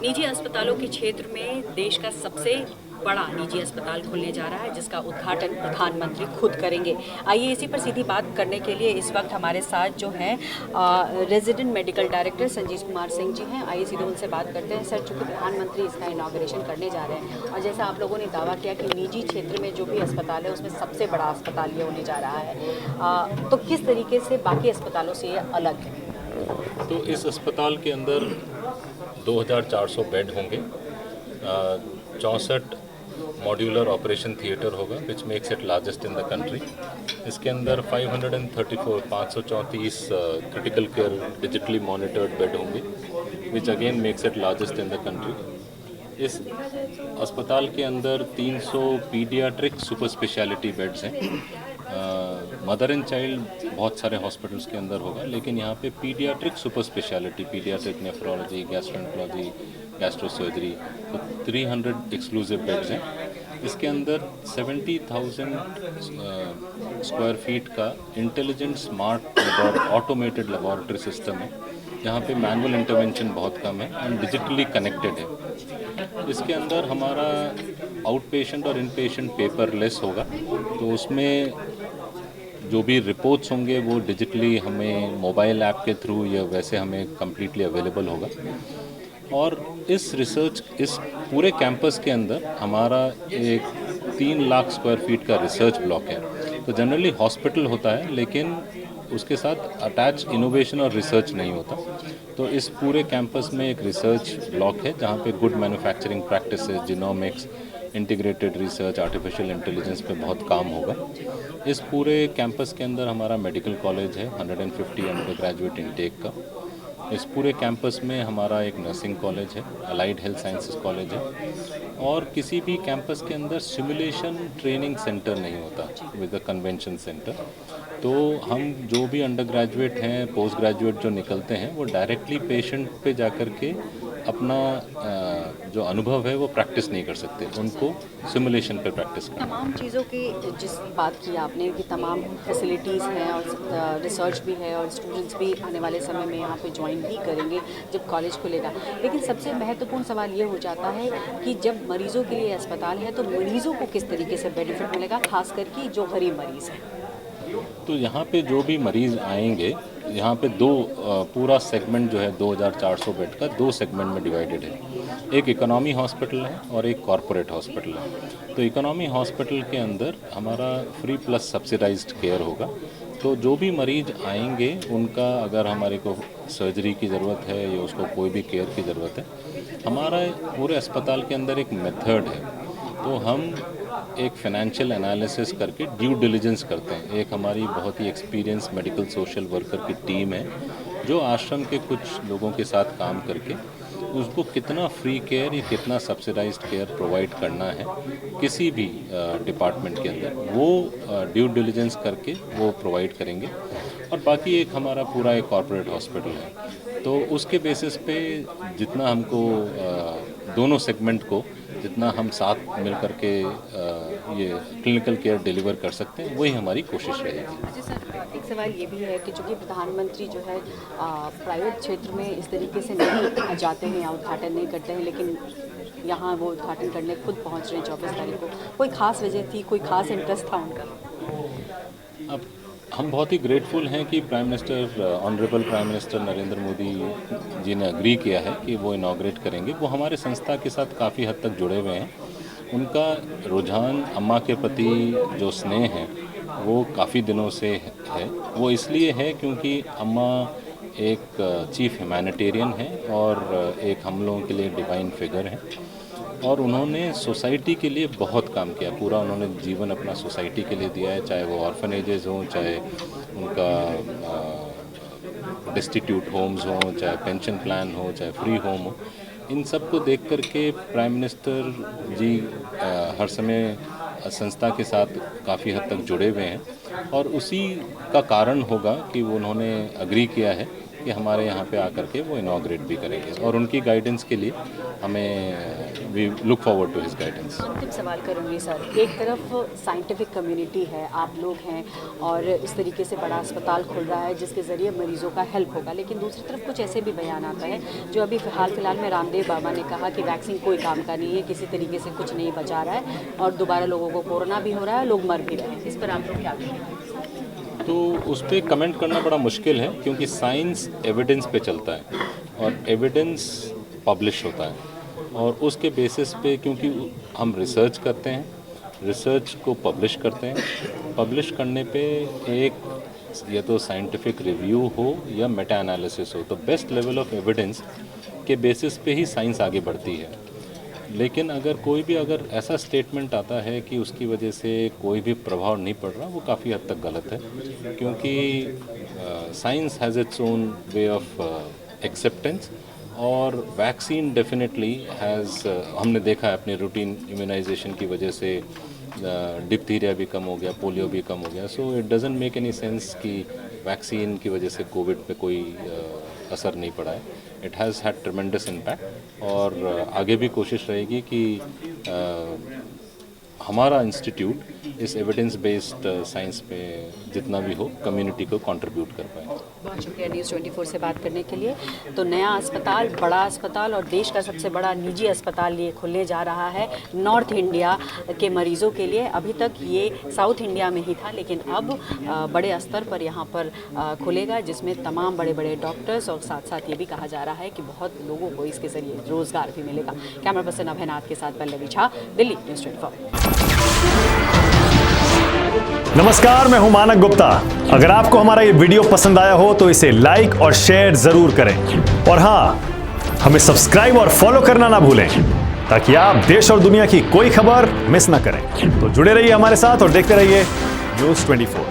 निजी अस्पतालों के क्षेत्र में देश का सबसे बड़ा निजी अस्पताल खुलने जा रहा है, जिसका उद्घाटन प्रधानमंत्री खुद करेंगे। आइए इसी पर सीधी बात करने के लिए इस वक्त हमारे साथ जो हैं resident medical director Sanjeev Kumar Singh ji हैं। आइए सीधे उनसे बात करते हैं। सर, चूँकि प्रधानमंत्री इसका इनॉग्रेशन करने जा रहे हैं और जैसा आप लोगों ने दावा किया कि निजी क्षेत्र में जो भी अस्पताल है उसमें सबसे बड़ा अस्पताल ये होने जा रहा है, तो किस तरीके से बाकी अस्पतालों से ये अलग है? तो इस अस्पताल के अंदर 2400 बेड होंगे, 64 मॉड्यूलर ऑपरेशन थिएटर होगा which makes it largest in the country. इसके अंदर 534 critical care digitally monitored bed होंगे which again makes it largest in the country. इस अस्पताल के अंदर 300 पीडियाट्रिक सुपर स्पेशलिटी बेड्स हैं। मदर एंड चाइल्ड बहुत सारे हॉस्पिटल्स के अंदर होगा, लेकिन यहाँ पे paediatric super speciality, paediatric nephrology, gastroenterology, gastrosurgery, तो 300 एक्सक्लूसिव बेड्स हैं। इसके अंदर 70,000 स्क्वायर फीट का intelligent smart automated laboratory system है, जहाँ पे मैनुअल इंटरवेंशन बहुत कम है एंड डिजिटली कनेक्टेड है। इसके अंदर हमारा आउट पेशेंट और इन पेशेंट पेपरलेस होगा, तो उसमें जो भी रिपोर्ट्स होंगे वो डिजिटली हमें मोबाइल ऐप के थ्रू या वैसे हमें कम्प्लीटली अवेलेबल होगा। और इस पूरे कैंपस के अंदर हमारा एक 3 लाख स्क्वायर फीट का रिसर्च ब्लॉक है। तो जनरली हॉस्पिटल होता है, लेकिन उसके साथ अटैच इनोवेशन और रिसर्च नहीं होता। तो इस पूरे कैंपस में एक रिसर्च ब्लॉक है जहाँ पे good manufacturing practices, genomics, integrated research, artificial intelligence पे बहुत काम होगा। इस पूरे कैंपस के अंदर हमारा मेडिकल कॉलेज है 150 अंडर ग्रेजुएट इनटेक का। इस पूरे कैंपस में हमारा एक नर्सिंग कॉलेज है, अलाइड हेल्थ साइंसेस कॉलेज है, और किसी भी कैंपस के अंदर सिमुलेशन ट्रेनिंग सेंटर नहीं होता विद द कन्वेंशन सेंटर। तो हम जो भी अंडर ग्रेजुएट हैं, पोस्ट ग्रेजुएट जो निकलते हैं, वो डायरेक्टली पेशेंट पे जाकर के अपना जो अनुभव है वो प्रैक्टिस नहीं कर सकते, उनको सिमुलेशन पे प्रैक्टिस करना। तमाम चीज़ों की जिस बात की आपने कि तमाम फैसिलिटीज़ हैं और रिसर्च भी है और स्टूडेंट्स भी आने वाले समय में यहाँ पे ज्वाइन भी करेंगे जब कॉलेज खुलेगा, लेकिन सबसे महत्वपूर्ण सवाल ये हो जाता है कि जब मरीज़ों के लिए अस्पताल है तो मरीज़ों को किस तरीके से बेनिफिट मिलेगा, खास करके जो गरीब मरीज़ हैं। तो यहाँ पे जो भी मरीज़ आएंगे, यहाँ पे पूरा सेगमेंट जो है 2400 बेड का 2 सेगमेंट में डिवाइडेड है। एक इकोनॉमी हॉस्पिटल है और एक कॉरपोरेट हॉस्पिटल है। तो इकोनॉमी हॉस्पिटल के अंदर हमारा फ्री प्लस सब्सिडाइज्ड केयर होगा। तो जो भी मरीज आएंगे उनका अगर हमारे को सर्जरी की ज़रूरत है या उसको कोई भी केयर की ज़रूरत है, हमारा पूरे अस्पताल के अंदर एक मेथड है। तो हम एक फाइनेंशियल एनालिसिस करके ड्यू डिलिजेंस करते हैं। एक हमारी बहुत ही एक्सपीरियंस मेडिकल सोशल वर्कर की टीम है जो आश्रम के कुछ लोगों के साथ काम करके उसको कितना फ्री केयर या कितना सब्सिडाइज्ड केयर प्रोवाइड करना है किसी भी डिपार्टमेंट के अंदर, वो ड्यू डिलिजेंस करके वो प्रोवाइड करेंगे। और बाकी एक हमारा पूरा एक कॉरपोरेट हॉस्पिटल है, तो उसके बेसिस पे जितना हमको दोनों सेगमेंट को जितना हम साथ मिल कर के ये क्लिनिकल केयर डिलीवर कर सकते हैं, वही हमारी कोशिश रहेगी। अच्छा सर, एक सवाल ये भी है कि चूँकि प्रधानमंत्री जो है प्राइवेट क्षेत्र में इस तरीके से नहीं जाते हैं या उद्घाटन नहीं करते हैं, लेकिन यहाँ वो उद्घाटन करने खुद पहुँच रहे हैं 24 तारीख को, कोई ख़ास वजह थी, कोई ख़ास इंटरेस्ट था उनका? अब हम बहुत ही ग्रेटफुल हैं कि honourable prime minister Narendra Modi ji ने अग्री किया है कि वो इनॉग्रेट करेंगे। वो हमारे संस्था के साथ काफ़ी हद तक जुड़े हुए हैं। उनका रुझान अम्मा के प्रति जो स्नेह है वो काफ़ी दिनों से है। वो इसलिए है क्योंकि अम्मा एक चीफ ह्यूमैनिटेरियन है और एक हम लोगों के लिए डिवाइन फिगर है, और उन्होंने सोसाइटी के लिए बहुत काम किया। पूरा उन्होंने जीवन अपना सोसाइटी के लिए दिया है, चाहे वो ऑर्फनेजेस हों, चाहे उनका डिस्टिट्यूट होम्स हों, चाहे पेंशन प्लान हो, चाहे फ्री होम हो। इन सब को देख कर के प्राइम मिनिस्टर जी हर समय संस्था के साथ काफ़ी हद तक जुड़े हुए हैं, और उसी का कारण होगा कि वो उन्होंने अग्री किया है कि हमारे यहाँ पे आकर के वो इनॉग्रेट भी करेंगे, और उनकी गाइडेंस के लिए हमें we look forward to his guidance. अंतिम सवाल करूँगी सर, एक तरफ साइंटिफिक कम्युनिटी है, आप लोग हैं, और इस तरीके से बड़ा अस्पताल खुल रहा है जिसके ज़रिए मरीजों का हेल्प होगा, लेकिन दूसरी तरफ कुछ ऐसे भी बयान आता है जो अभी हाल फिलहाल में रामदेव बाबा ने कहा कि वैक्सीन कोई काम का नहीं है, किसी तरीके से कुछ नहीं बचा रहा है, और दोबारा लोगों को कोरोना भी हो रहा है, लोग मर भी रहे हैं। इस पर आप लोग क्या कहेंगे? तो उस पर कमेंट करना बड़ा मुश्किल है, क्योंकि साइंस एविडेंस पे चलता है और एविडेंस पब्लिश होता है, और उसके बेसिस पे क्योंकि हम रिसर्च करते हैं, रिसर्च को पब्लिश करते हैं, पब्लिश करने पे एक या तो साइंटिफिक रिव्यू हो या मेटा एनालिसिस हो, तो बेस्ट लेवल ऑफ एविडेंस के बेसिस पे ही साइंस आगे बढ़ती है। लेकिन अगर कोई भी अगर ऐसा स्टेटमेंट आता है कि उसकी वजह से कोई भी प्रभाव नहीं पड़ रहा, वो काफ़ी हद तक गलत है, क्योंकि science has its own way of acceptance, और वैक्सीन डेफिनेटली हैज़, हमने देखा है अपने रूटीन इम्यूनाइजेशन की वजह से डिप्थीरिया भी कम हो गया, पोलियो भी कम हो गया, so it doesn't make any sense कि वैक्सीन की वजह से कोविड पे कोई असर नहीं पड़ा है। इट हैज़ हैड ट्रेमेंडस इम्पैक्ट, और आगे भी कोशिश रहेगी कि हमारा इंस्टीट्यूट इस एविडेंस बेस्ड साइंस पे जितना भी हो कम्युनिटी को कंट्रीब्यूट कर पाए। बहुत शुक्रिया न्यूज़ 24 से बात करने के लिए। तो नया अस्पताल, बड़ा अस्पताल और देश का सबसे बड़ा निजी अस्पताल ये खुलने जा रहा है नॉर्थ इंडिया के मरीज़ों के लिए। अभी तक ये साउथ इंडिया में ही था, लेकिन अब बड़े स्तर पर यहाँ पर खुलेगा, जिसमें तमाम बड़े बड़े डॉक्टर्स, और साथ साथ ये भी कहा जा रहा है कि बहुत लोगों को इसके ज़रिए रोज़गार भी मिलेगा। कैमरा पर्सन अभयनाथ के साथ पल्लवी झा, दिल्ली न्यूज़ 24। नमस्कार, मैं हूं मानक गुप्ता। अगर आपको हमारा ये वीडियो पसंद आया हो तो इसे लाइक और शेयर जरूर करें, और हां, हमें सब्सक्राइब और फॉलो करना ना भूलें, ताकि आप देश और दुनिया की कोई खबर मिस ना करें। तो जुड़े रहिए हमारे साथ और देखते रहिए न्यूज़ 24।